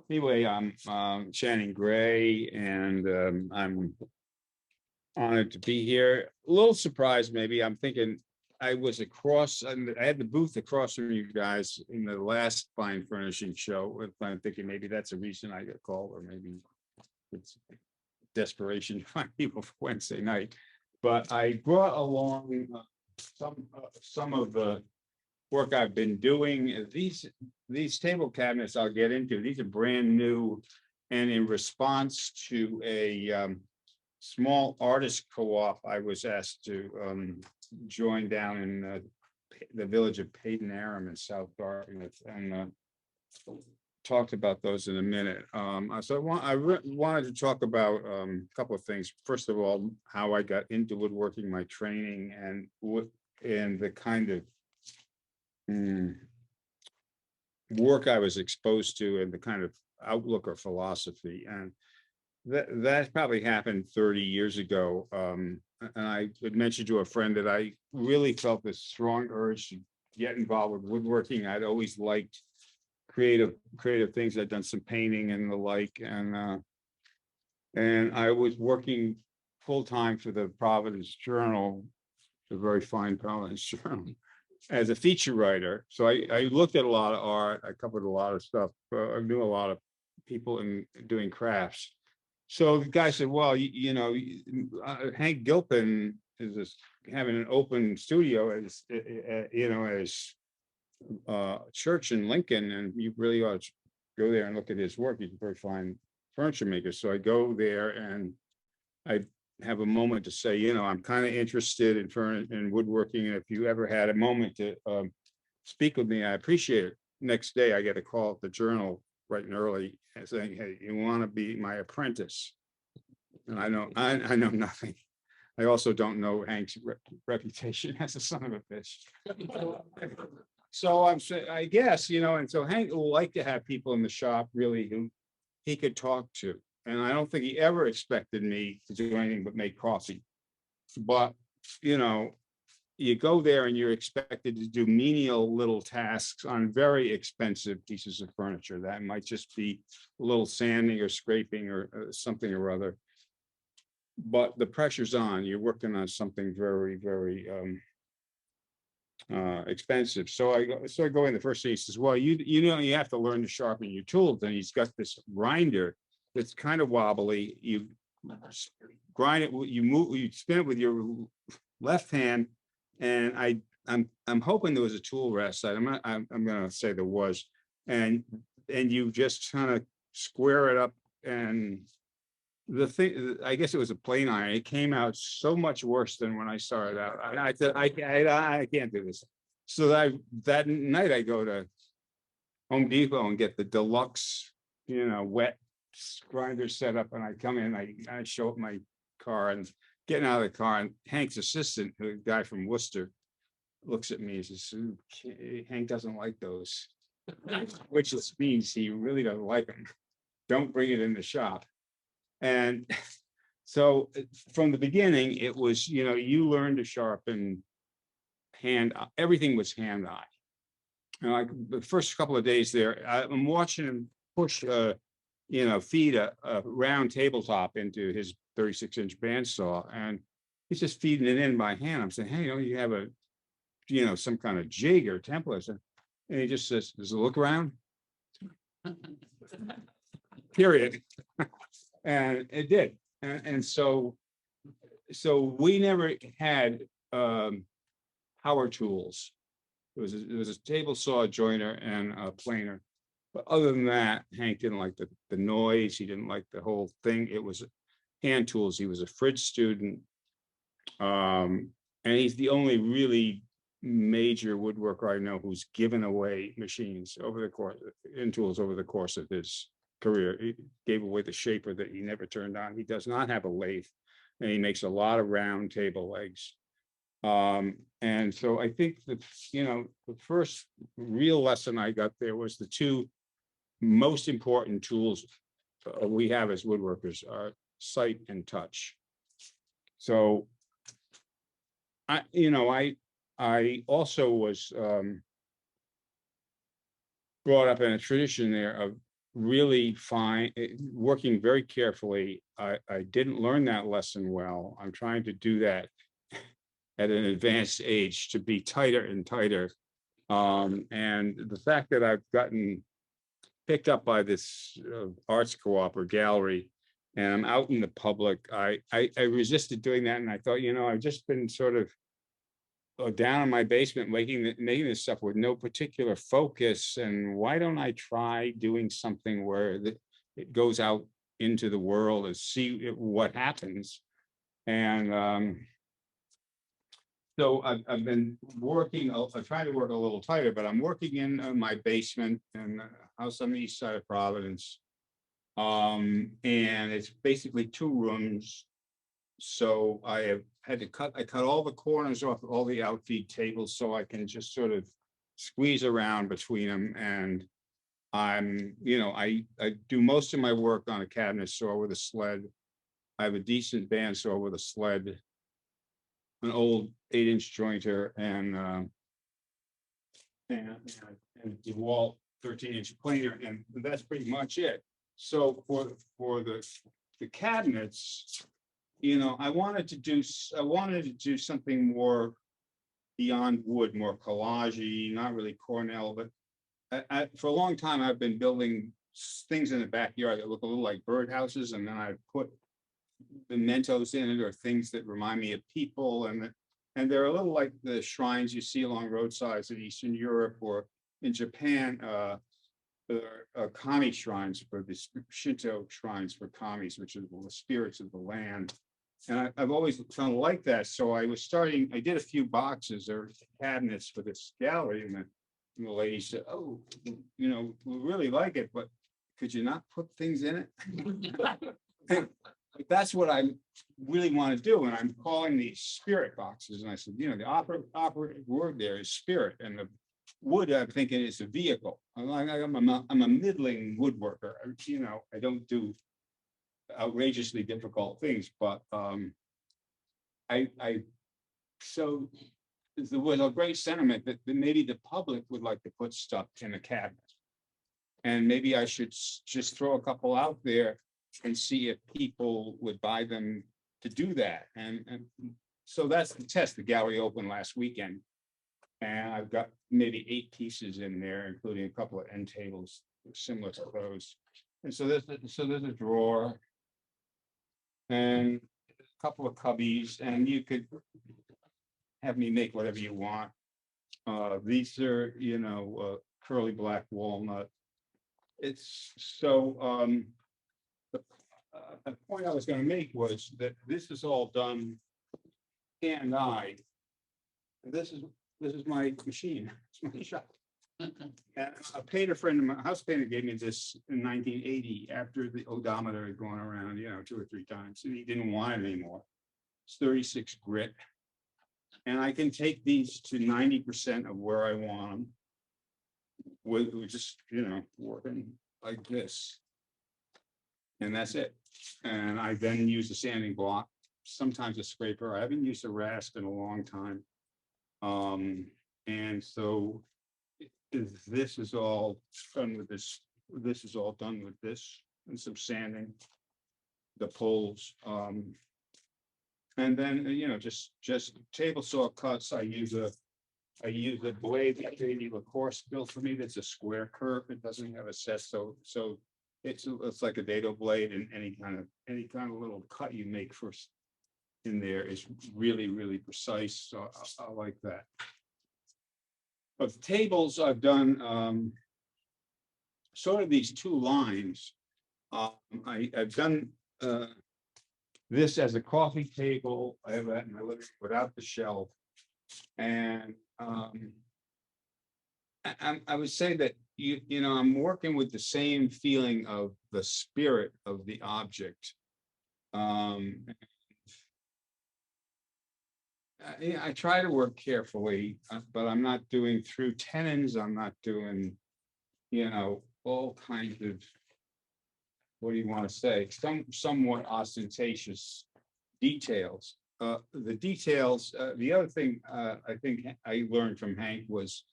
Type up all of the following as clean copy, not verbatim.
Anyway, I'm Channing Gray, and I'm honored to be here. A little surprised, maybe. I'm thinking I was across, and I had the booth across from you guys in the last Fine Furnishing show. I'm thinking maybe that's a reason I got called, or maybe it's desperation to find people for Wednesday night. But I brought along some of the work I've been doing. These table cabinets I'll get into. These are brand new, and in response to a small artist co-op, I was asked to join down in the village of Peyton Aram in South Dartmouth, and talked about those in a minute. I wanted to talk about a couple of things. First of all, how I got into woodworking, my training, and the kind of work I was exposed to, and the kind of outlook or philosophy. And that probably happened 30 years ago. And I had mentioned to a friend that I really felt this strong urge to get involved with woodworking. I'd always liked creative things. I'd done some painting and the like, and I was working full time for the Providence Journal, the very fine Providence Journal, as a feature writer. So I looked at a lot of art. I covered a lot of stuff. I knew a lot of people in doing crafts. So the guy said, well, Hank Gilpin is having an open studio as church in Lincoln, and you really ought to go there and look at his work. He's a very fine furniture maker. So I go there and I have a moment to say, I'm kind of interested in woodworking. And if you ever had a moment to speak with me, I appreciate it. Next day, I get a call at the Journal bright and early saying, hey, you want to be my apprentice? And I know nothing. I also don't know Hank's reputation as a son of a bitch. So I'm saying, I guess, and so Hank will like to have people in the shop really who he could talk to. And I don't think he ever expected me to do anything but make coffee. But, you go there and you're expected to do menial little tasks on very expensive pieces of furniture. That might just be a little sanding or scraping or something or other. But the pressure's on. You're working on something very, very expensive. So I go in. The first thing he says, well, you have to learn to sharpen your tools. And he's got this grinder that's kind of wobbly. You grind it, you spin it with your left hand, and I'm hoping there was a tool rest side. I'm gonna say there was, and you just kind of square it up. And the thing, I guess it was a plain iron. It came out so much worse than when I started out. I said, I can't do this. So that night I go to Home Depot and get the deluxe, wet grinder set up, and I come in, I show up my car and getting out of the car, and Hank's assistant, the guy from Worcester, looks at me and says, Hank doesn't like those, which means he really doesn't like them. Don't bring it in the shop. And so from the beginning, it was, you learn to sharpen everything was hand-eye. And like the first couple of days there, I'm watching him push, feed a round tabletop into his 36-inch bandsaw, and he's just feeding it in by hand. I'm saying, hey, you have some kind of jig or template. And he just says, does it look round? Period. And it did. And so we never had power tools. It was a table saw, a joiner, and a planer. But other than that, Hank didn't like the noise. He didn't like the whole thing. It was hand tools. He was a Fritz student. And he's the only really major woodworker I know who's given away machines tools over the course of his career. He gave away the shaper that he never turned on. He does not have a lathe, and he makes a lot of round table legs. And so I think that, the first real lesson I got there was the two most important tools we have as woodworkers are sight and touch. So I also was brought up in a tradition there of really fine, working very carefully. I didn't learn that lesson well. I'm trying to do that at an advanced age to be tighter and tighter. And the fact that I've gotten picked up by this arts co-op or gallery, and I'm out in the public, I resisted doing that, and I thought, I've just been sort of down in my basement making this stuff with no particular focus, and why don't I try doing something where it goes out into the world and see what happens. And so I've been working, I'm trying to work a little tighter, but I'm working in my basement in a house on the east side of Providence. And it's basically 2 rooms. So I have had to I cut all the corners off all the outfeed tables so I can just sort of squeeze around between them. And I do most of my work on a cabinet saw with a sled. I have a decent bandsaw with a sled, an old 8-inch jointer, and DeWalt 13-inch planer, and that's pretty much it. So for the cabinets, I wanted to do something more beyond wood, more collagey, not really Cornell, but for a long time I've been building things in the backyard that look a little like birdhouses, and then I put mementos in it or things that remind me of people, and they're a little like the shrines you see along roadsides in Eastern Europe or in Japan. Kami shrines, for the Shinto shrines for kamis, which are the spirits of the land. And I've always kind of liked that. So I did a few boxes or cabinets for this gallery, and the lady said, "Oh, we really like it, but could you not put things in it?" That's what I really want to do. And I'm calling these spirit boxes. And I said, the operative word there is spirit. And the wood, I'm thinking, is a vehicle. I'm a middling woodworker. I don't do outrageously difficult things, but so there was a great sentiment that maybe the public would like to put stuff in a cabinet. And maybe I should just throw a couple out there and see if people would buy them to do that. And so that's the test. The gallery opened last weekend, and I've got maybe 8 pieces in there, including a couple of end tables similar to those. And so there's a drawer and a couple of cubbies, and you could have me make whatever you want. These are, curly black walnut. It's so the point I was going to make was that this is all done hand-eyed. This is my machine. It's my shop. And a painter friend of my house painter gave me this in 1980 after the odometer had gone around, 2 or 3 times, and he didn't want it anymore. It's 36 grit. And I can take these to 90% of where I want them with just, working like this. And that's it. And I then use a sanding block, sometimes a scraper. I haven't used a rasp in a long time. And so this is all done with this. This is all done with this and some sanding, the poles. And then, just table saw cuts. I use a blade that J.D. LaCourse built for me. That's a square curve. It doesn't have a set. So it's like a dado blade, and any kind of little cut you make first in there is really, really precise. So I like that. But the tables I've done sort of these 2 lines. I've done this as a coffee table. I have that in my living room without the shelf. And I would say that I'm working with the same feeling of the spirit of the object. I try to work carefully, but I'm not doing through tenons. I'm not doing, all kinds of, what do you want to say? Somewhat ostentatious details. The details, the other thing I think I learned from Hank was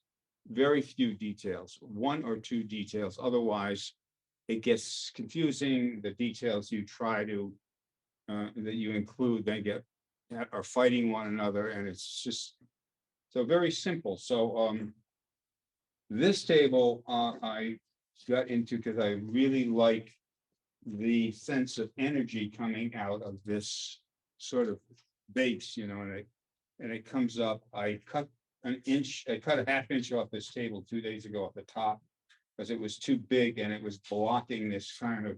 very few details, 1 or 2 details. Otherwise, it gets confusing, the details you try to, that you include, then are fighting one another, and it's just, so very simple, so, this table, I got into because I really like the sense of energy coming out of this sort of base, and it comes up, I cut a half inch off this table 2 days ago off the top, because it was too big and it was blocking this kind of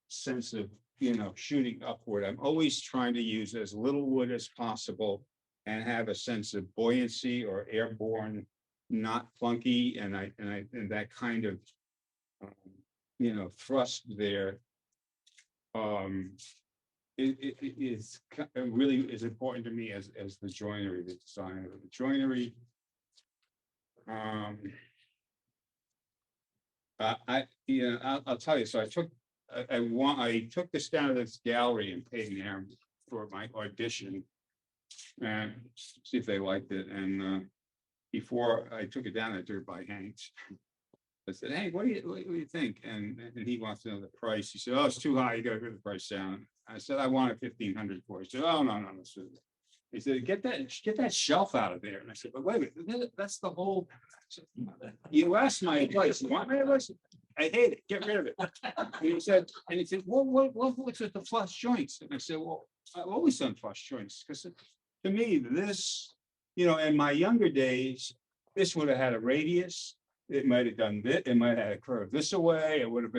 sense of, shooting upward. I'm always trying to use as little wood as possible and have a sense of buoyancy or airborne, not clunky, and that kind of, thrust there. It is really is important to me as the joinery, the design of the joinery. I'll tell you. So I took this down to this gallery in Payneham for my audition, and see if they liked it. And before I took it down, I took it by Hanks. I said, "Hey, what do you think?" And he wants to know the price. He said, "Oh, it's too high. You got to get the price down." I said, "I want it 1,500 for it." He said, "Oh, no. He said, get that shelf out of there." And I said, "But wait a minute, that's the whole." You asked my advice. You want my advice? I hate it. Get rid of it. And he said, "Well, what's with the flush joints?" And I said, "Well, I've always done flush joints, because to me, this, in my younger days, this would have had a radius. It might have done this. It might have had a curve this away. It would have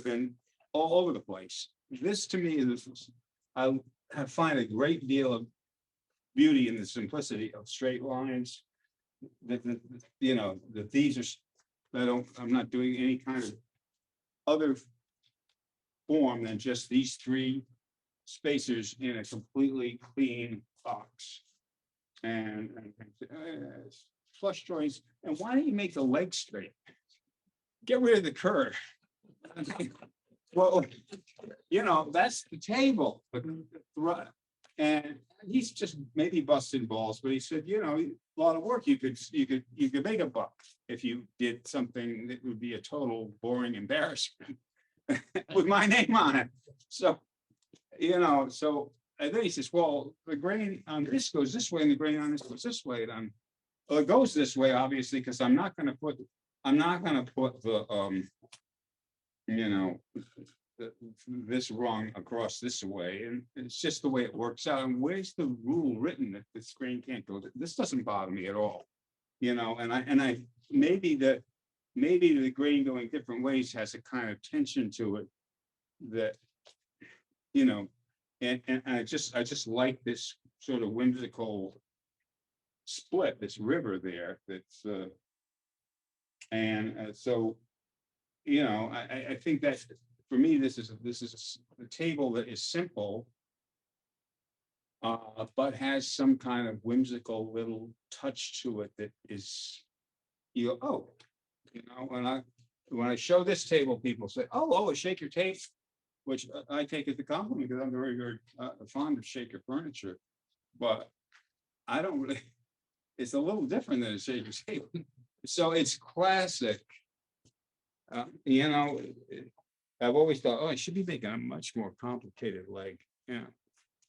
been all over the place. This, to me, I find a great deal of beauty in the simplicity of straight lines. That these are, I'm not doing any kind of other form than just these three spacers in a completely clean box. And flush joints. And why don't you make the leg straight? Get rid of the curve. Well, that's the table. And he's just maybe busting balls, but he said, a lot of work. You could make a buck if you did something that would be a total boring embarrassment with my name on it. So, and then he says, "Well, the grain on this goes this way and the grain on this goes this way." And well, it goes this way, obviously, because I'm not going to put the this rung across this way, and it's just the way it works out. And where's the rule written that this grain can't go? This doesn't bother me at all, and I maybe the grain going different ways has a kind of tension to it that, and I just like this sort of whimsical split, this river there. That's so, I think that for me, this is a table that is simple, but has some kind of whimsical little touch to it that is, when I show this table, people say, "Oh, shake your tape," which I take as a compliment, because I'm very, very fond of shaker furniture. But I don't really, it's a little different than a shaker table. So it's classic. I've always thought, I should be making a much more complicated leg. Yeah.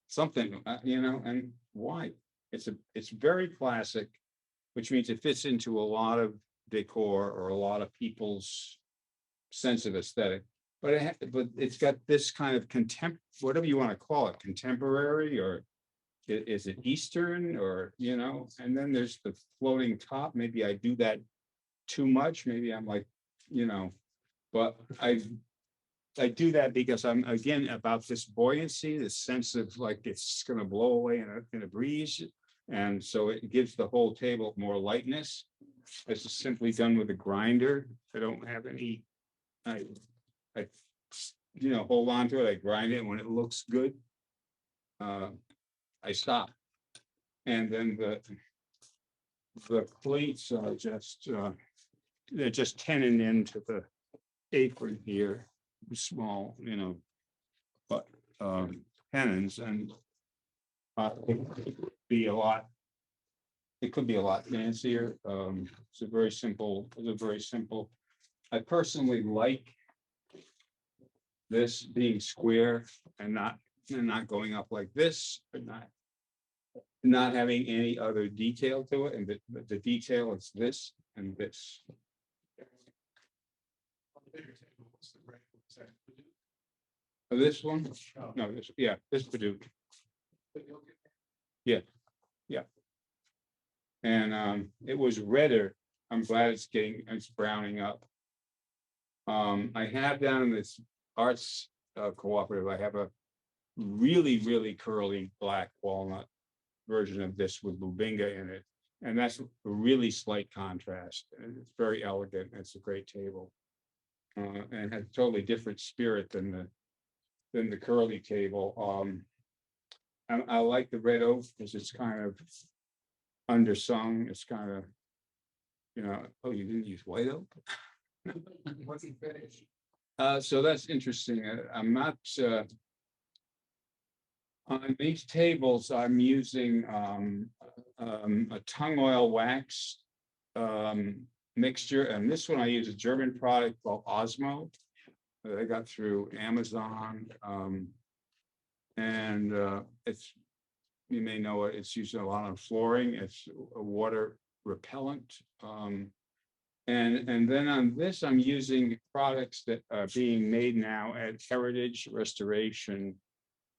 Something, and why? It's very classic, which means it fits into a lot of decor or a lot of people's sense of aesthetic. But it's got this kind of whatever you want to call it, contemporary, or is it Eastern, or, and then there's the floating top. Maybe I do that too much. Maybe I'm like, but I do that because I'm, again, about this buoyancy, this sense of like it's going to blow away in a breeze. And so it gives the whole table more lightness. It's simply done with a grinder. I don't have any, I hold on to it. I grind it. When it looks good, I stop. And then the plates are just, they're just tenon into the apron here, small, but tenons, and it could be a lot. It could be a lot fancier. It's a very simple I personally like this being square and not going up like this, but not having any other detail to it, and the detail is this and this. This one, no, this, yeah, this Paducah. Yeah, yeah. And it was redder. I'm glad it's browning up. I have down in this arts cooperative, I have a really curly black walnut version of this with Lubinga in it. And that's a really slight contrast. And it's very elegant. It's a great table. And has a totally different spirit than the curly table. I like the red oak because it's kind of undersung. It's kind of, oh, you didn't use white oak? What's he finish? So that's interesting. I'm not, on these tables, I'm using a tung oil wax mixture, and this one I use a German product called Osmo that I got through Amazon. And it's, you may know it, it's used a lot on flooring. It's a water repellent. And then on this, I'm using products that are being made now at Heritage Restoration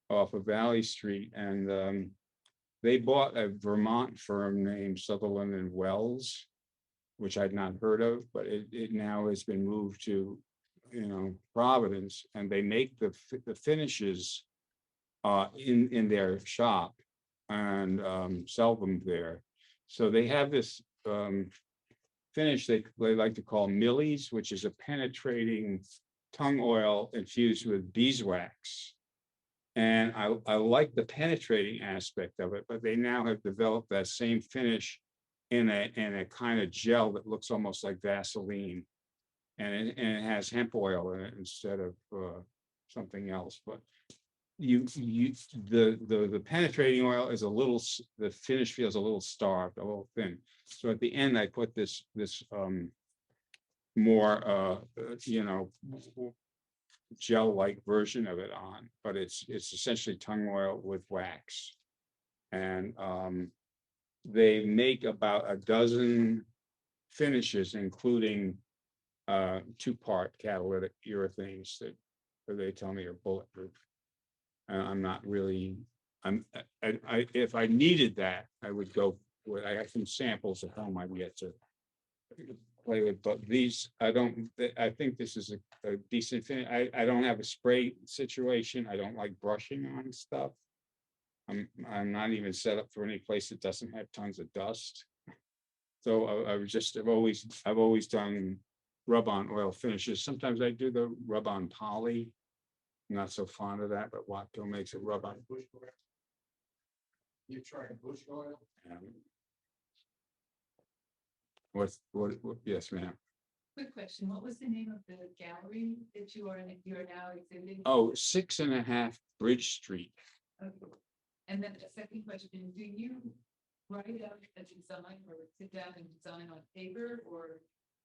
off of Valley Street. And they bought a Vermont firm named Sutherland and Wells, which I'd not heard of, but it now has been moved to, Providence, and they make the finishes in their shop and sell them there. So they have this finish they like to call Millie's, which is a penetrating tung oil infused with beeswax. And I like the penetrating aspect of it, but they now have developed that same finish in a kind of gel that looks almost like Vaseline. And it has hemp oil in it instead of something else. But the penetrating oil is the finish feels a little starved, a little thin. So at the end, I put this more gel-like version of it on, but it's essentially tung oil with wax. And they make about a dozen finishes, including 2-part catalytic urethanes that they tell me are bulletproof. I'm not really, if I needed that, I would go with, I have some samples at home I'd get to play with, but these, I think this is a decent thing. I don't have a spray situation. I don't like brushing on stuff. I'm not even set up for any place that doesn't have tons of dust. So I've always done rub-on oil finishes. Sometimes I do the rub-on poly. Not so fond of that, but Watco makes a rub-on. You trying bush oil? Yes, ma'am. Quick question, what was the name of the gallery that you are now exhibiting? Oh, 6.5 Bridge Street. Okay. And then the second question, do you write out a design or sit down and design on paper, or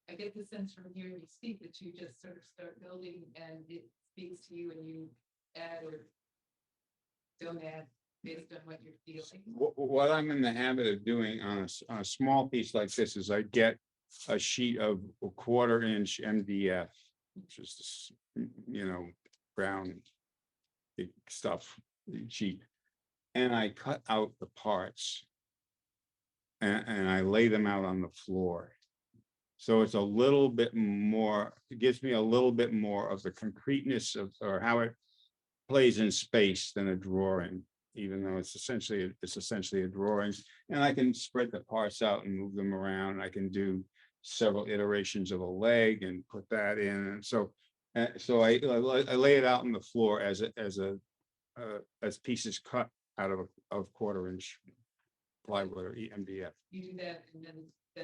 I get the sense from hearing you speak that you just sort of start building and it speaks to you and you add or don't add based on what you're feeling? What I'm in the habit of doing on a small piece like this is I get a sheet of a 1/4-inch MDF, which is this, brown big stuff, cheap, and I cut out the parts and I lay them out on the floor. So it's a little bit more, it gives me a little bit more of the concreteness of, or how it plays in space than a drawing, even though it's essentially a drawing. And I can spread the parts out and move them around. I can do several iterations of a leg and put that in. And so I lay it out on the floor as pieces cut out of 1/4-inch plywood or MDF. You do that and then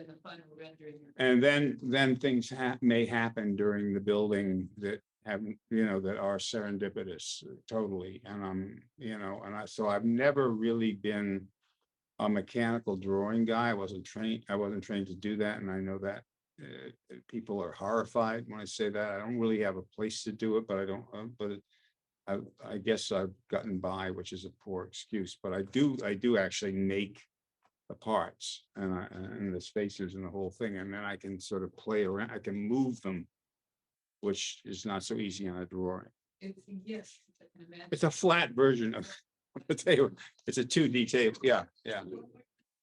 the final rendering. And then things may happen during the building that have, that are serendipitous, totally. And so I've never really been a mechanical drawing guy. I wasn't trained to do that. And I know that people are horrified when I say that. I don't really have a place to do it, but I don't, but I guess I've gotten by, which is a poor excuse, but I do actually make the parts and the spacers and the whole thing, and then I can sort of play around, I can move them, which is not so easy on a drawing. It's, yes, I can imagine. It's a flat version of the table. It's a 2D table. Yeah, yeah.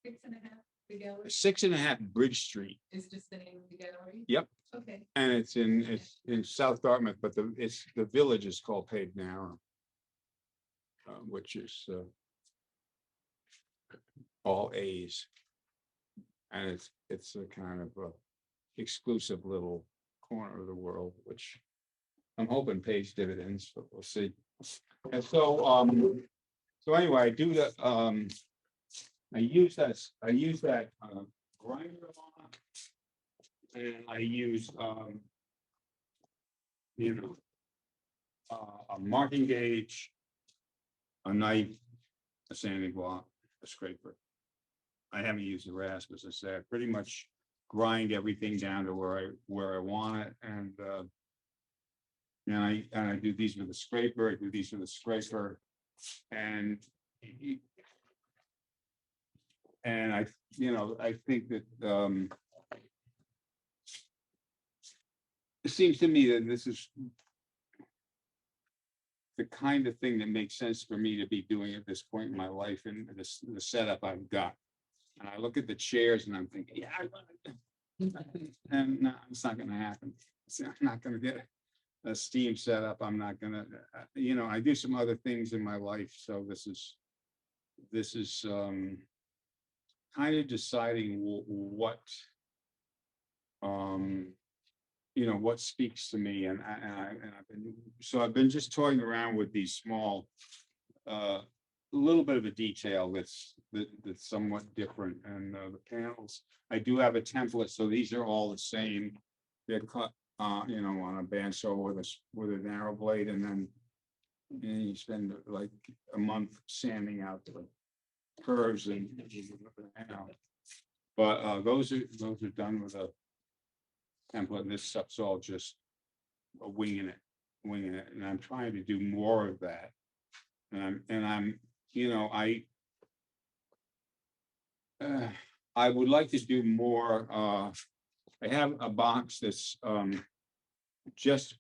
6.5, the gallery 6.5 Bridge Street, is just the name of the gallery? Yep. Okay, and it's in South Dartmouth, but the village is called Paved Narrow. Which is all A's. And it's a kind of a exclusive little corner of the world, which I'm hoping pays dividends, but we'll see. And so anyway, I do that, I use that grinder a lot. And I use, you know, a marking gauge, a knife, a sanding block, a scraper. I haven't used the rasp, as I said. I pretty much grind everything down to where I want it, and I do these with a scraper. I do these with a scraper, and I think that it seems to me that this is the kind of thing that makes sense for me to be doing at this point in my life, and the setup I've got. And I look at the chairs and I'm thinking, yeah, and no, it's not going to happen. I'm not going to get a steam setup. I'm not going to, I do some other things in my life. So this is kind of deciding what, what speaks to me. And I've been just toying around with these small, a little bit of a detail that's somewhat different, and the panels. I do have a template, so these are all the same. They're cut, on a bandsaw with a narrow blade, and then you spend like a month sanding out the curves and. But those are done with a template. And this stuff's all just winging it, and I'm trying to do more of that. And I'm I would like to do more. I have a box that's just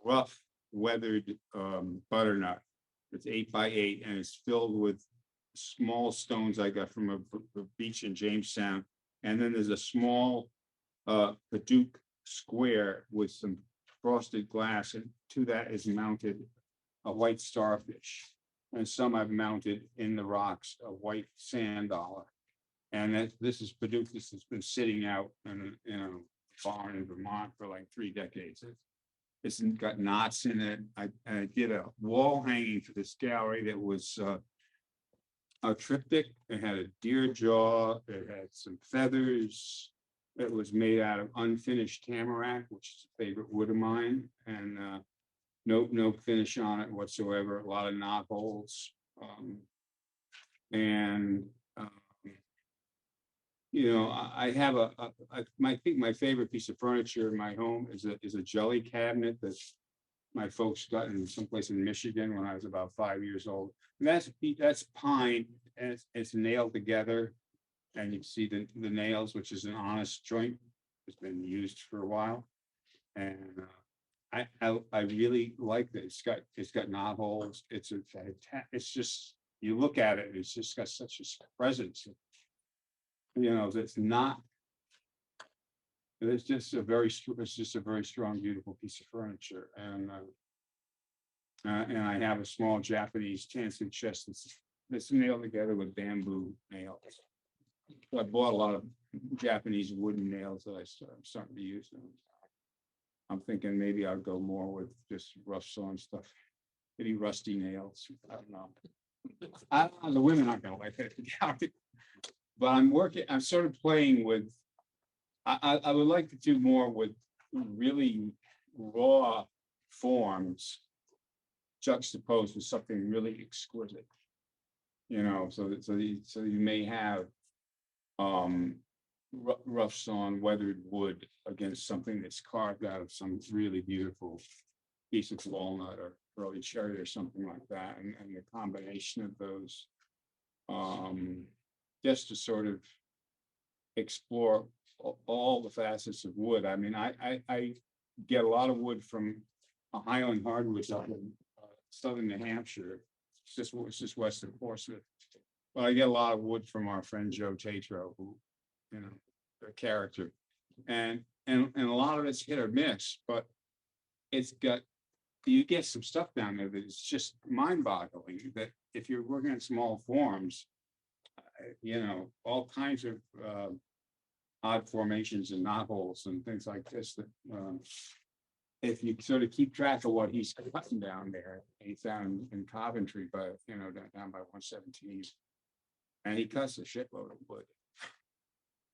rough weathered butternut. It's 8x8, and it's filled with small stones I got from a beach in Jamestown. And then there's a small Hadoop square with some frosted glass, and to that is mounted a white starfish. And some I've mounted in the rocks, a white sand dollar. And this has been sitting out in a barn in Vermont for like 3 decades. It's got knots in it. I did a wall hanging for this gallery that was a triptych. It had a deer jaw. It had some feathers. It was made out of unfinished tamarack, which is a favorite wood of mine, and no finish on it whatsoever. A lot of knot holes, and I have I think my favorite piece of furniture in my home is a jelly cabinet that my folks got in someplace in Michigan when I was about 5 years old. And that's pine, and it's nailed together, and you can see the nails, which is an honest joint. It's been used for a while, and I really like that. It's got knot holes. It's just, you look at it, it's just got such a presence. That's not. It's just a very strong, beautiful piece of furniture, and I have a small Japanese tansu chest that's nailed together with bamboo nails. So I bought a lot of Japanese wooden nails that I'm starting to use. I'm thinking maybe I'll go more with just rough sawn stuff, any rusty nails. I don't know. The women aren't gonna like it, but I'm sort of playing with. I would like to do more with really raw forms juxtaposed with something really exquisite. So you may have rough sawn weathered wood against something that's carved out of some really beautiful piece of walnut or early cherry or something like that, and the combination of those. Just to sort of explore all the facets of wood. I mean, I get a lot of wood from a Highland hardwoods up in southern New Hampshire. It's just west of Portsmouth. But I get a lot of wood from our friend Joe Tatro, who, you know, a character. And a lot of it's hit or miss, but it's got, you get some stuff down there that is just mind boggling, that if you're working on small forms, you know, all kinds of odd formations and knotholes and things like this that if you sort of keep track of what he's cutting down there, he's down in Coventry, but you know, down by 117. And he cuts a shitload of wood.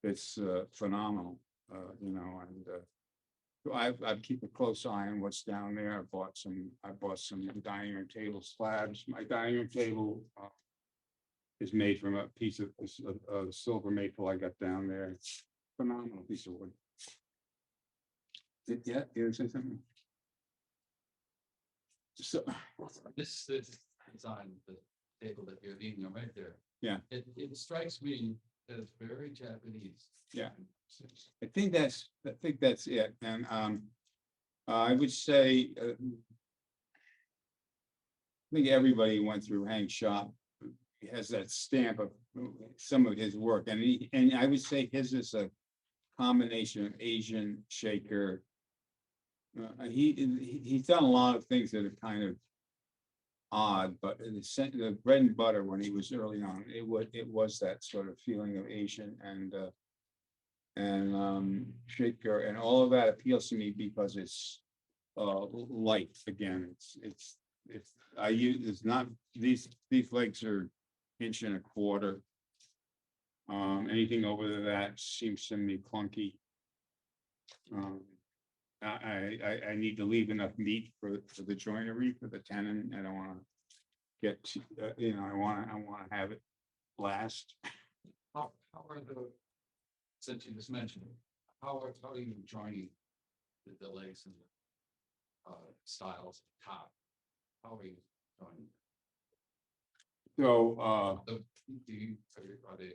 It's phenomenal, you know, and I keep a close eye on what's down there. I bought some dining room table slabs. My dining room table is made from a piece of silver maple I got down there. It's a phenomenal piece of wood. Yeah, you say something? So, This is on the table that you're leaning on right there. Yeah. It strikes me as very Japanese. Yeah. I think that's it. And I would say I think everybody went through Hank Shop has that stamp of some of his work, and I would say his is a combination of Asian, Shaker. He's done a lot of things that are kind of odd, but the bread and butter when he was early on, it was that sort of feeling of Asian and Shaker, and all of that appeals to me because it's light again. It's not, these legs are 1.25 inches. Anything over that seems to me clunky. I need to leave enough meat for the joinery, for the tenon. I don't want to get you know, I want to have it last. How are since you just mentioned, it, how are you joining the legs and the styles at the top? How are you joining? So Are they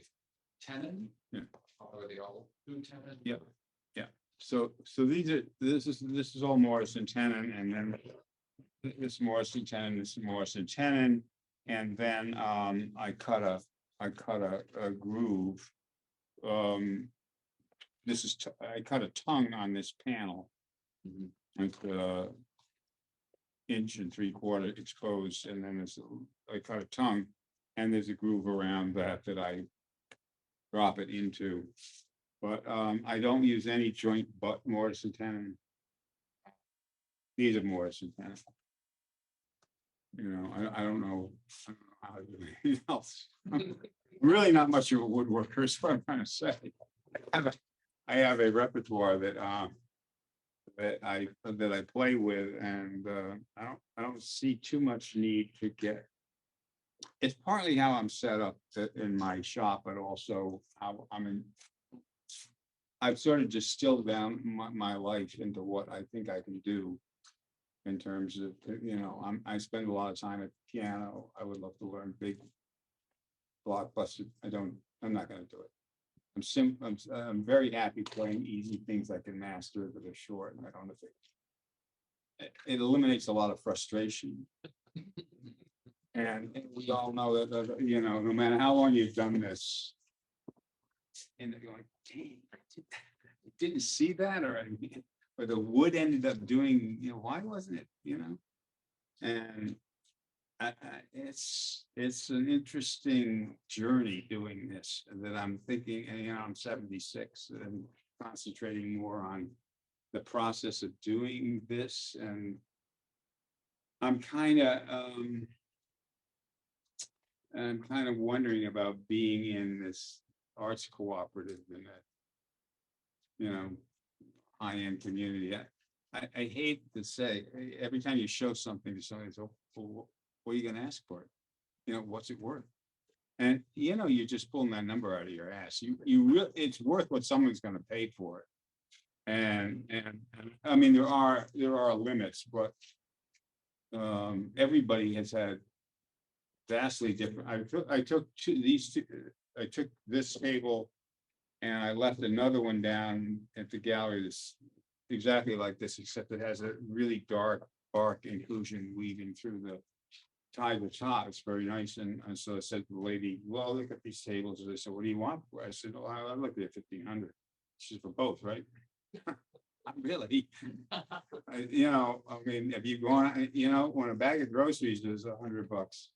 tenon? Yeah. Are they all two tenon? Yeah. So this is all Morrison tenon, and then this Morrison tenon, this is Morrison tenon, and then I cut a groove. This is I cut a tongue on this panel. With 1.75 inches exposed, and then I cut a tongue, and there's a groove around that I drop it into. But I don't use any joint but Morrison tenon. These are Morrison tenon. You know, I don't know how to do anything else. I'm really not much of a woodworker, is what I'm trying to say. I have a repertoire that I play with, and I don't see too much need to get. It's partly how I'm set up in my shop, but also how I've sort of distilled down my life into what I think I can do in terms of, you know, I spend a lot of time at the piano. I would love to learn big blockbuster. I'm not going to do it. I'm very happy playing easy things I can master that are short, and I don't think it eliminates a lot of frustration. And we all know that, you know, no matter how long you've done this, and you're like, dang, I didn't see that, or the wood ended up doing, you know, why wasn't it, you know? And it's an interesting journey doing this, that I'm thinking, and you know, I'm 76 and concentrating more on the process of doing this, and I'm kind of wondering about being in this arts cooperative in that, you know, high-end community. I hate to say, every time you show something to somebody, so well, what are you gonna ask for it? You know, what's it worth? And you know, you're just pulling that number out of your ass. You really, it's worth what someone's gonna pay for it. And I mean, there are limits, but. Everybody has had. Vastly different. I took these two, I took this table. And I left another one down at the gallery that's exactly like this, except it has a really dark bark inclusion weaving through the tie to top. It's very nice. And so I said to the lady, well, look at these tables. And I said, what do you want? I said, oh, I looked at 1,500. She's for both, right? I'm really, you know, I mean, if you go on, you know, when a bag of groceries is $100.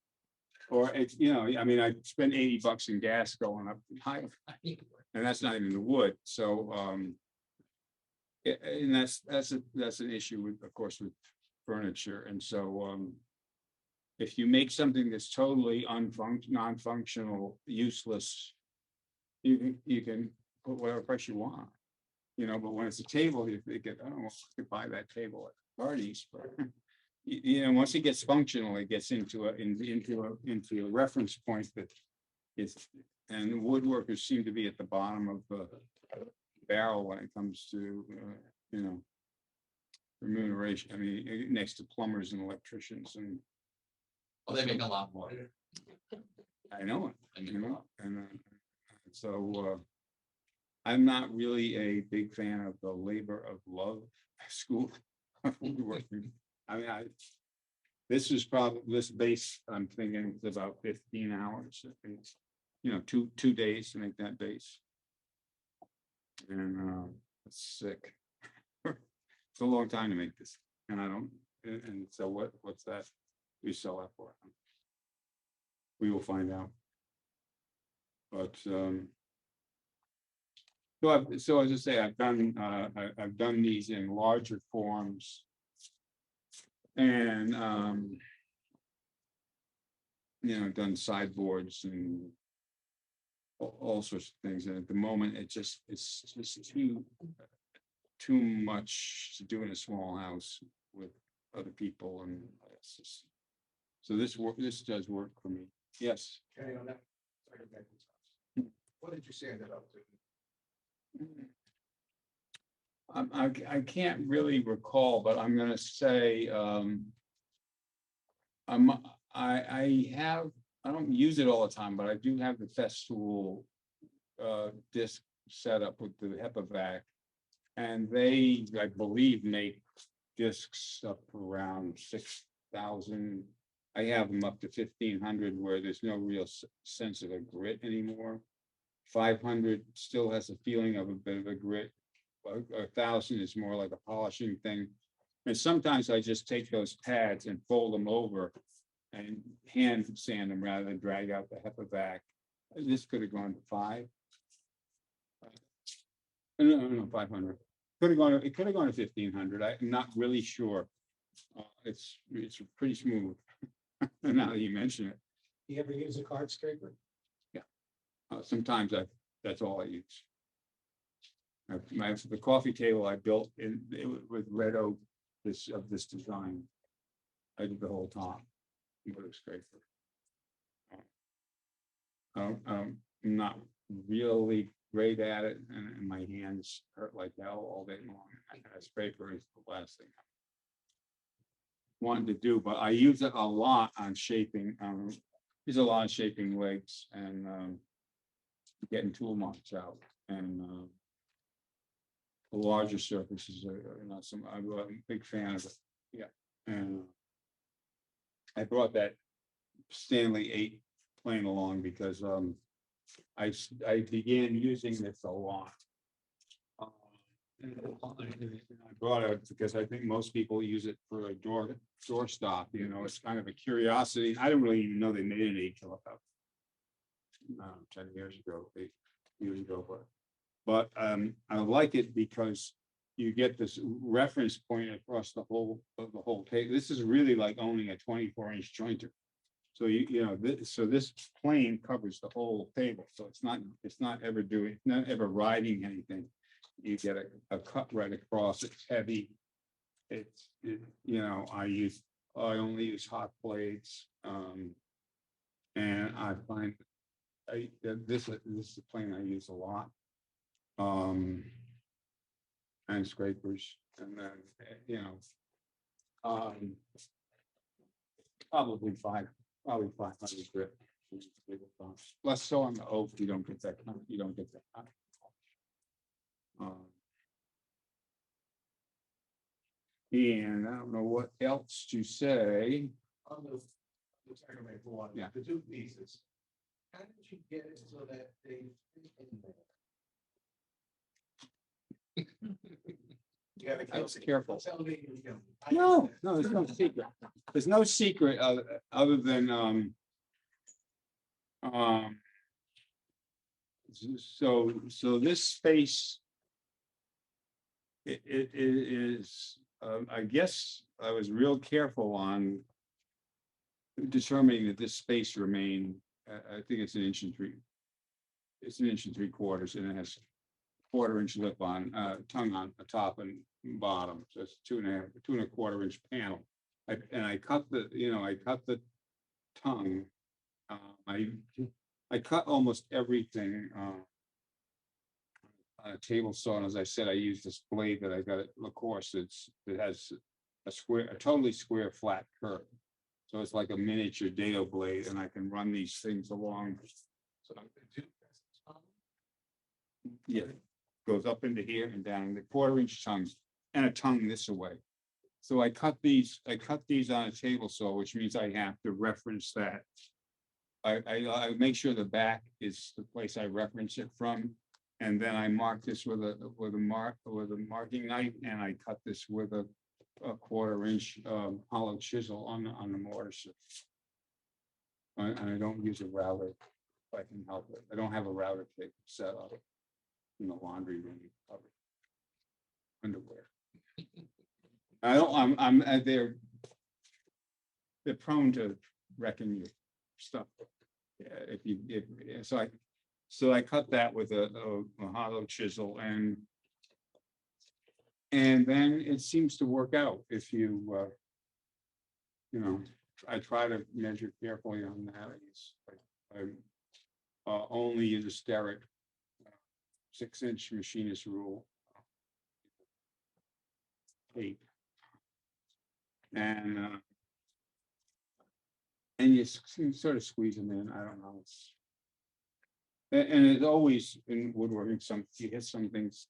Or it's, you know, I mean, I spent $80 in gas going up the highway. And that's not even the wood, so, and that's an issue with, of course, with furniture, and so, if you make something that's totally non-functional, useless, you can put whatever price you want, you know, but when it's a table, you get, I don't know, you could buy that table at parties, but you know, once it gets functional, it gets into a reference point that is. And woodworkers seem to be at the bottom of the barrel when it comes to, you know, remuneration. I mean, next to plumbers and electricians, and Well, they make a lot more. I know it, I mean, you know, and so I'm not really a big fan of the labor of love school of woodworking. I mean, this is probably, this base, I'm thinking it's about 15 hours. You know, two days to make that base. And it's sick. It's a long time to make this, and I don't, and so what's that? We sell that for? We will find out. But so as I say, I've done these in larger forms. And you know, done sideboards and all sorts of things, and at the moment, it's just too much to do in a small house with other people, and it's just, so this does work for me. Yes. Okay, on that. What did you stand it up to? I can't really recall, but I'm gonna say, I don't use it all the time, but I do have the Festool disc set up with the HEPA-vac. And they, I believe, make discs up around 6,000. I have them up to 1,500 where there's no real sense of a grit anymore. 500 still has a feeling of a bit of a grit. 1,000 is more like a polishing thing. And sometimes I just take those pads and fold them over and hand sand them rather than drag out the HEPA-vac. This could have gone to 5. No, 500. Could have gone. It could have gone to 1,500. I'm not really sure. It's pretty smooth. Now that you mention it. You ever use a card scraper? Sometimes that's all I use. The coffee table I built with red oak of this design. I did the whole top with a scraper. I'm not really great at it, and my hands hurt like hell all day long. A scraper is the last thing I wanted to do, but I use it a lot on shaping. There's a lot of shaping legs and getting tool marks out, and the larger surfaces are not some. I'm a big fan of it. Yeah, and I brought that Stanley 8 plane along because I began using this a lot. And I brought it because I think most people use it for a door stop. You know, it's kind of a curiosity. I didn't really even know they made an 8 about 10 years ago, 8 years ago, but I like it because you get this reference point across the whole table. This is really like owning a 24-inch jointer. So you know, this plane covers the whole table, so it's not ever riding anything. You get a cut right across. It's heavy. You know, I only use hot blades, and I find this is a plane I use a lot. And scrapers, and then, you know. Probably 500 grit. Less so on the oak, you don't get that, you don't get that. And I don't know what else to say. On the second maple one, Yeah. the two pieces. How did you get it so that they fit in there? Yeah, I was careful. Tell me, you know, No, there's no secret. There's no secret other than, so this space. It is, I guess I was real careful on. Determining that this space remain, I think it's an inch and three. It's an inch and 3/4, and it has 1/4 inch lip on, tongue on the top and bottom, so it's 2.25 inch panel. I cut the tongue. I cut almost everything, on a table saw, and as I said, I used this blade that I got at LaCourse. It has a totally square flat curve. So it's like a miniature dado blade, and I can run these things along. So the two. Yeah, goes up into here and down, the 1/4 inch tongues and a tongue this away. So I cut these on a table saw, which means I have to reference that. I make sure the back is the place I reference it from. And then I mark this with a marking knife, and I cut this with a 1/4 inch hollow chisel on the mortar. And I don't use a router if I can help it. I don't have a router kit set up in the laundry room cover underwear. They're prone to wrecking your stuff. Yeah, so I cut that with a hollow chisel, and then it seems to work out if you, I try to measure carefully on that. I only use a Starrett 6-inch machinist rule. Tape. And you sort of squeeze them in. I don't know. And it's always in woodworking, you hit some things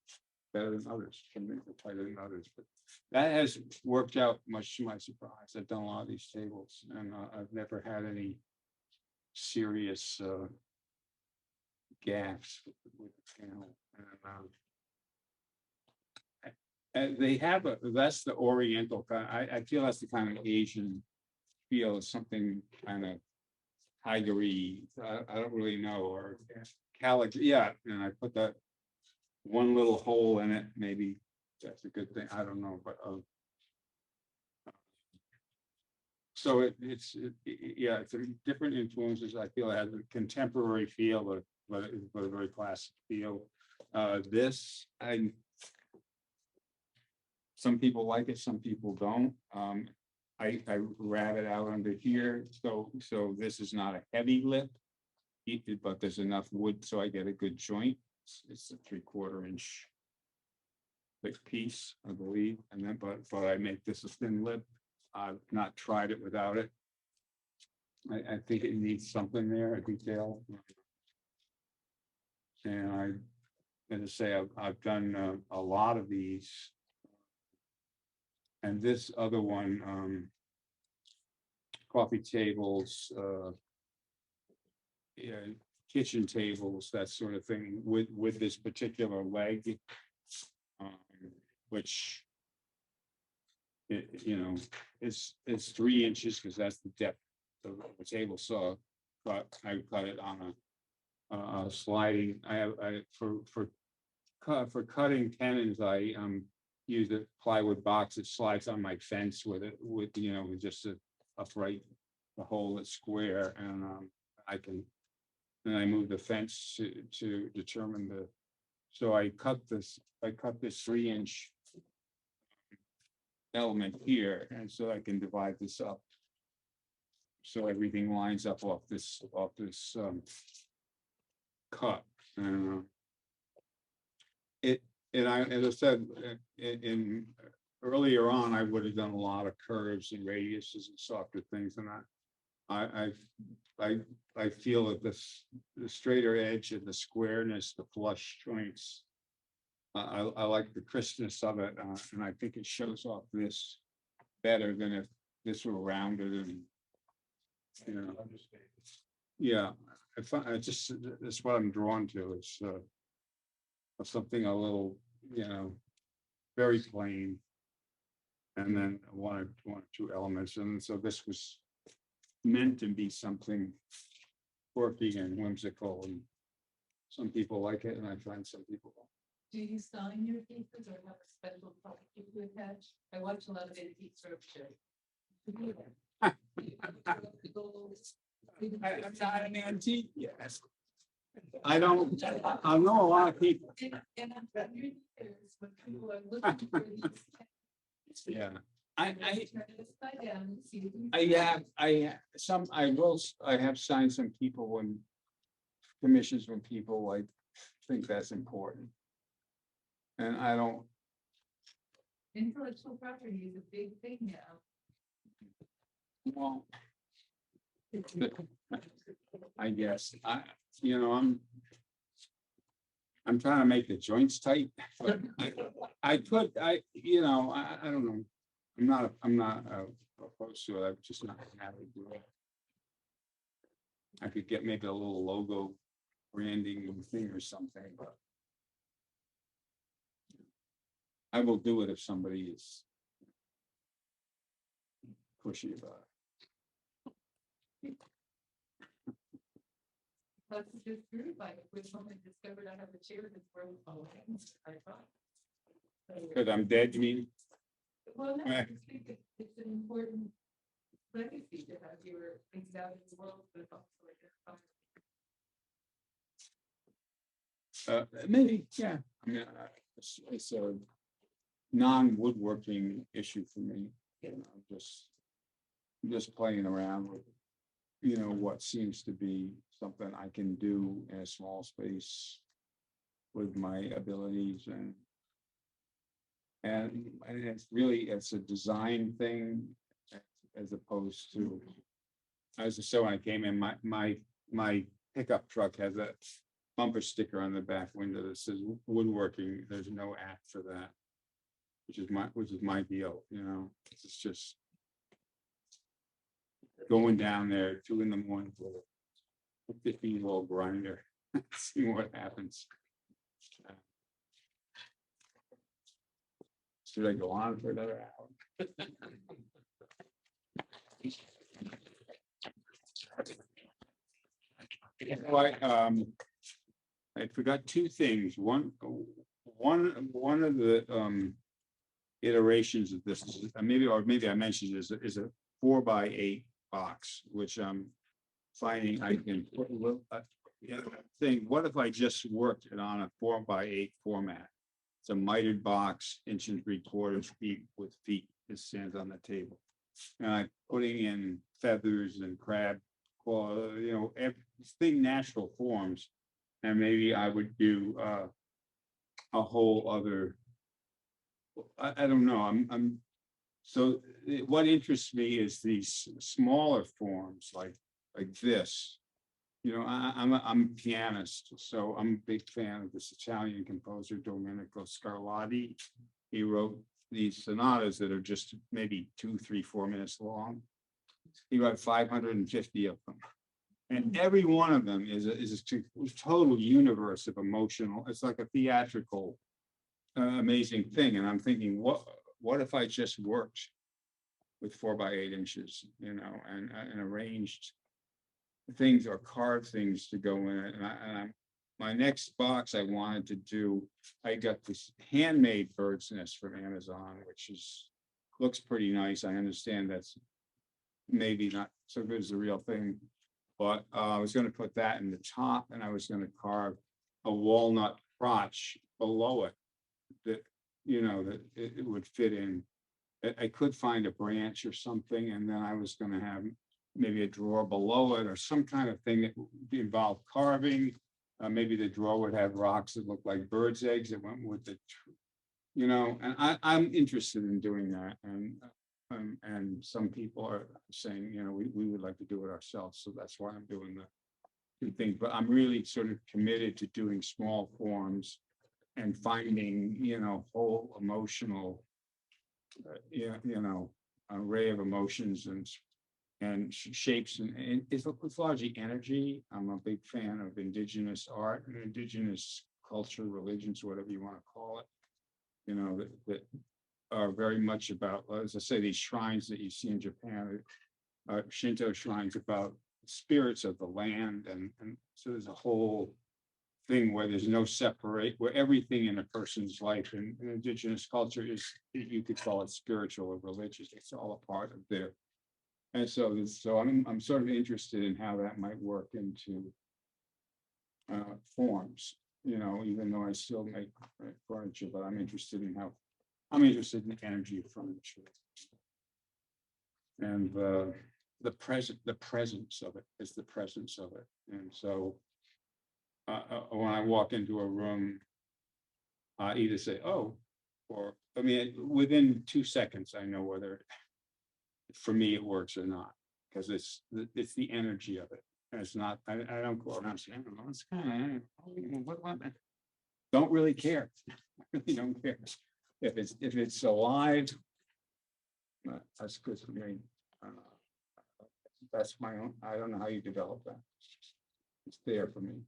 better than others, some things are tighter than others, but that has worked out much to my surprise. I've done a lot of these tables, and I've never had any serious gaps with the panel. And they have that's the Oriental kind. I feel that's the kind of Asian feel, is something kind of tigery. I don't really know, or yeah, and I put that one little hole in it. Maybe that's a good thing. I don't know, but so it's different influences. I feel it has a contemporary feel, but a very classic feel. Some people like it, some people don't. I wrap it out under here, so this is not a heavy lip, but there's enough wood so I get a good joint. It's a 3/4 inch thick piece, I believe, and then but I make this a thin lip. I've not tried it without it. I think it needs something there, a detail. And as I say, I've done a lot of these. And this other one, coffee tables, kitchen tables, that sort of thing, with this particular leg, which is 3 inches, because that's the depth of the table saw. But I cut it on a sliding. For cutting tenons, I use a plywood box that slides on my fence with just a upright, the hole that's square, and I move the fence to determine so I cut this 3 inch element here, and so I can divide this up. So everything lines up off this cut. And and as I said, earlier on, I would have done a lot of curves and radiuses and softer things and I feel that the straighter edge and the squareness, the flush joints. I like the crispness of it, and I think it shows off this better than if this were rounded and, you know, yeah, I just, that's what I'm drawn to, is something a little, you know, very plain. And then one or two elements, and so this was meant to be something quirky and whimsical, and some people like it, and I find some people don't. Do you sign your pieces or have a special product you attach? I watch a lot of antique sculpture. I'm not an antique, yes. I don't, I know a lot of people. And I'm wondering if when people are looking for these. Yeah, I have signed some people when commissions when people like think that's important. And I don't, Intellectual property is a big thing now. well, I guess, I'm trying to make the joints tight. But I could, I don't know. I'm not opposed to it. I'm just not happy to do it. I could get maybe a little logo branding thing or something, but I will do it if somebody is pushy about it. That's a good group. I was only discovered I have a chair that's broken. I thought. Because I'm dead, you mean? Well, no, I Yeah. just think it's an important legacy to have your things out in the world, but also like Maybe, yeah. I mean, it's a non-woodworking issue for me. Just playing around with, what seems to be something I can do in a small space with my abilities and it's a design thing as opposed to, as I said, when I came in, my pickup truck has a bumper sticker on the back window that says woodworking. There's no app for that, which is my deal, it's just going down there 2 a.m. with a 15-volt grinder, see what happens. Should I go on for another hour? I forgot 2 things. One of the iterations of this is maybe I mentioned is a 4x8 box, which I'm finding I can put a little thing. What if I just worked it on a 4x8 format? It's a mitered box, 1 3/4 feet with feet. It stands on the table. And I'm putting in feathers and crab claw, everything natural forms. And maybe I would do a whole other. I don't know. So what interests me is these smaller forms like this. I'm a pianist, so I'm a big fan of this Italian composer Domenico Scarlatti. He wrote these sonatas that are just maybe 2, 3, 4 minutes long. He wrote 550 of them. And every one of them is a total universe of emotional. It's like a theatrical, amazing thing. And I'm thinking, what if I just worked with 4x8 inches, and arranged things or carved things to go in it. And my next box I wanted to do, I got this handmade bird's nest from Amazon, which looks pretty nice. I understand that's maybe not so good as the real thing, but I was going to put that in the top, and I was going to carve a walnut crotch below it that that it would fit in. I could find a branch or something, and then I was going to have maybe a drawer below it or some kind of thing that would involve carving Maybe the drawer would have rocks that look like birds' eggs that went with the, and I'm interested in doing that, and some people are saying, we would like to do it ourselves, so that's why I'm doing the two things, but I'm really sort of committed to doing small forms and finding, whole emotional, array of emotions and shapes, and it's largely energy. I'm a big fan of indigenous art and indigenous culture, religions, whatever you want to call it. That are very much about, as I say, these shrines that you see in Japan, Shinto shrines about spirits of the land, and so there's a whole thing where there's no separate, where everything in a person's life in indigenous culture is, you could call it spiritual or religious. It's all a part of there. And so I'm sort of interested in how that might work into forms, even though I still make furniture, but I'm interested in the energy of furniture. And the presence of it is the presence of it. And so when I walk into a room, I either say, oh, or, I mean, within 2 seconds, I know whether for me it works or not, because it's the energy of it. And it's not, I don't go around saying, oh, it's kind of, what? Don't really care. I really don't care. If it's alive, that's good for me. That's my own, I don't know how you develop that. It's there for me.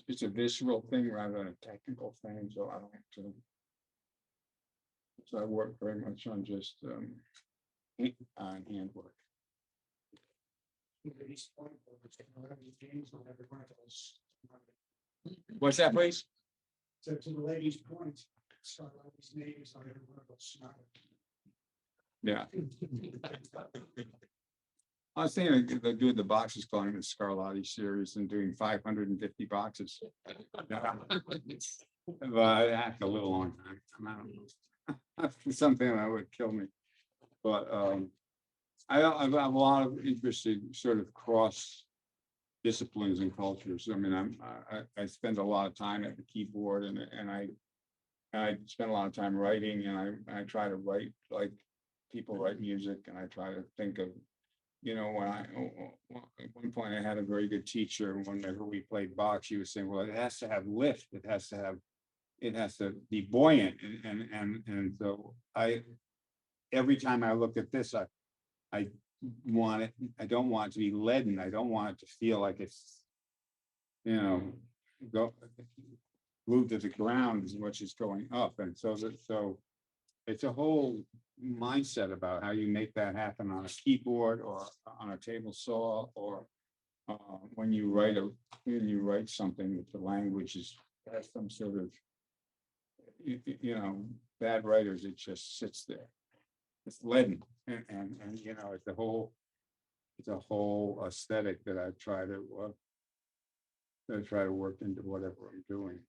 It's a visceral thing rather than a technical thing, so I don't have to. So I work very much on just on handwork. What's that, please? So to the lady's point, Starlight's neighbors on every one of those smart. Yeah. I was thinking of doing the boxes, calling it the Scarlatti series and doing 550 boxes. But that's a little long time. I don't know. Something that would kill me. But I have a lot of interest in sort of cross disciplines and cultures. I mean, I spend a lot of time at the keyboard, and I spend a lot of time writing, and I try to write like people write music, and I try to think of, when at one point I had a very good teacher, and whenever we played box, he was saying, well, it has to have lift, it has to be buoyant, and so every time I look at this, I want it, I don't want it to be leaden, I don't want it to feel like it's, go glued to the ground as much as going up, and so it's a whole mindset about how you make that happen on a keyboard or on a table saw, or when you write something that the language has some sort of, bad writers, it just sits there. It's leaden, and it's a whole aesthetic that I try to work into whatever I'm doing.